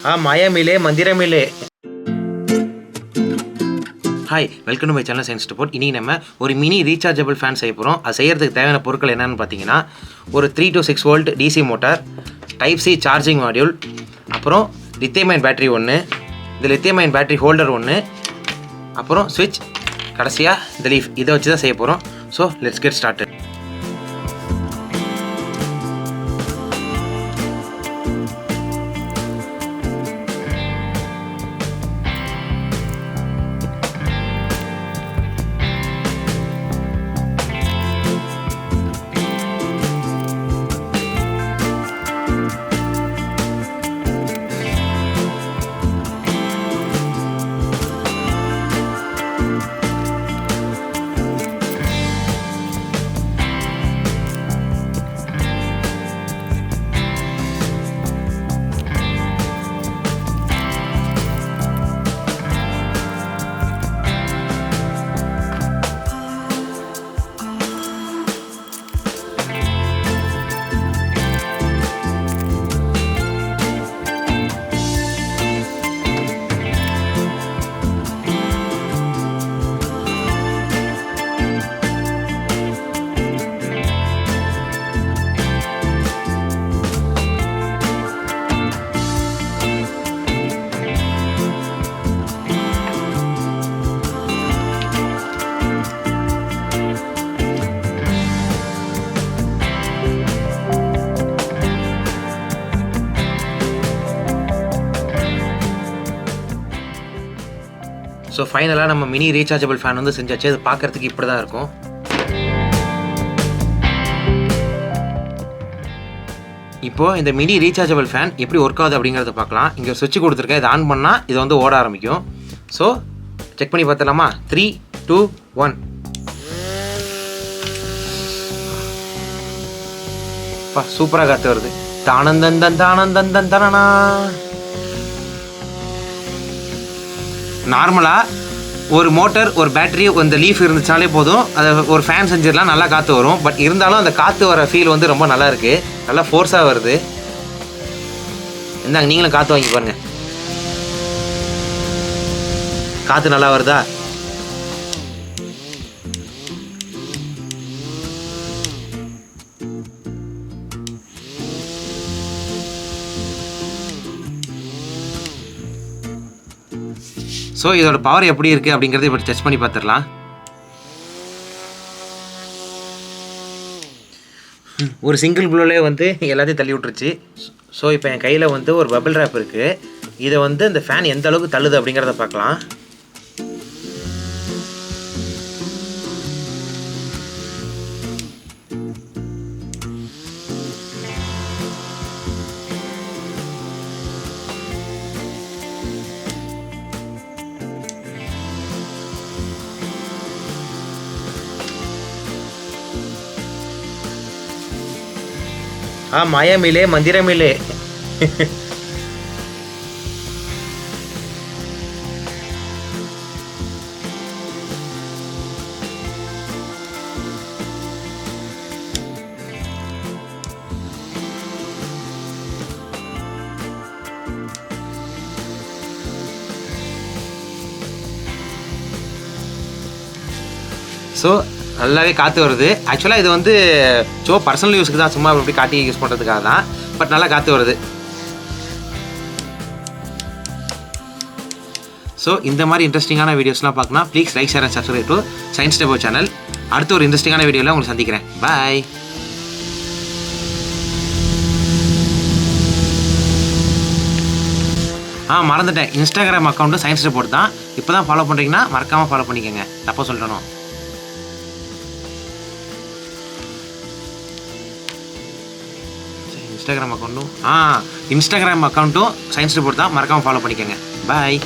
மாயா மிலே மந்திர மிலே. Hi, welcome to my channel science report. இனி நம்ம ஒரு மினி ரீசார்ஜபிள் ஃபேன் செய்ய போகிறோம். அது செய்யறதுக்கு தேவையான பொருட்கள் என்னென்னு பார்த்தீங்கன்னா, ஒரு 3 to 6 volt DC motor, type C charging module, அப்புறம் லித்தியம் அயன் பேட்டரி ஒன்று, இந்த லித்தியம் அயன் பேட்டரி ஹோல்டர் ஒன்று, அப்புறம் ஸ்விட்ச், கடைசியாக இந்த லீஃப். இதை வச்சு தான் செய்ய போகிறோம். So let's get started. So ஃபைனலாக நம்ம மினி ரீசார்ஜபிள் ஃபேன் வந்து செஞ்சாச்சு. அது பார்க்குறதுக்கு இப்படி தான் இருக்கும். இப்போது இந்த மினி ரீசார்ஜபிள் ஃபேன் எப்படி ஒர்க் ஆகுது அப்படிங்கிறத பார்க்கலாம். இங்கே ஒரு சுவிட்ச் கொடுத்துருக்கேன். இதை ஆன் பண்ணால் இது வந்து ஓட ஆரம்பிக்கும். ஸோ செக் பண்ணி பார்த்துலாமா? 3, 2, 1. சூப்பராக காற்று வருது. தானந்தந்தன் தானந்தந்தன் தானா. நார்மலாக ஒரு மோட்டர், ஒரு பேட்டரி, இந்த லீஃப் இருந்துச்சாலே போதும், அதை ஒரு ஃபேன் செஞ்சிடலாம், நல்லா காற்று வரும். பட் இருந்தாலும் அந்த காற்று வர ஃபீல் வந்து ரொம்ப நல்லா இருக்குது. நல்லா ஃபோர்ஸாக வருது. இந்தாங்க, நீங்களும் காற்று வாங்கி பாருங்கள். காற்று நல்லா வருதா? ஸோ இதோட பவர் எப்படி இருக்குது அப்படிங்கிறத இப்போ டெஸ்ட் பண்ணி பார்த்துடலாம். ஒரு சிங்கிள் ப்ளோலே வந்து எல்லாத்தையும் தள்ளி விட்டுருச்சு. ஸோ இப்போ என் கையில் வந்து ஒரு பபிள் ரேப் இருக்குது. இதை வந்து இந்த ஃபேன் எந்த அளவுக்கு தள்ளுது அப்படிங்கிறத பார்க்கலாம். மாயா மிலே மந்திர மிலே. ஸோ நல்லாவே காற்று வருது. ஆக்சுவலாக இது வந்து பர்சனல் யூஸுக்கு தான், சும்மா எப்படி காட்டி யூஸ் பண்ணுறதுக்காக தான். பட் நல்லா காற்று வருது. ஸோ இந்த மாதிரி இன்ட்ரெஸ்டிங்கான வீடியோஸ்லாம் பார்க்கணும். Please like, share and subscribe to science Debo channel. அடுத்த ஒரு இன்ட்ரெஸ்டிங்கான வீடியோவில் உங்களுக்கு சந்திக்கிறேன். பாய். மறந்துட்டேன், இன்ஸ்டாகிராம் அக்கௌண்ட்டு சயின்ஸ் ரிப்போர்ட் தான். இப்போ தான் ஃபாலோ பண்ணுறீங்கன்னா மறக்காமல் ஃபாலோ பண்ணிக்கோங்க. தப்பாக சொல்லணும். இன்ஸ்டாகிராம் அக்கௌண்ட்டும் சயின்ஸ் ரிப்போர்ட் தான். மறக்காமல் ஃபாலோ பண்ணிக்கோங்க. பாய்.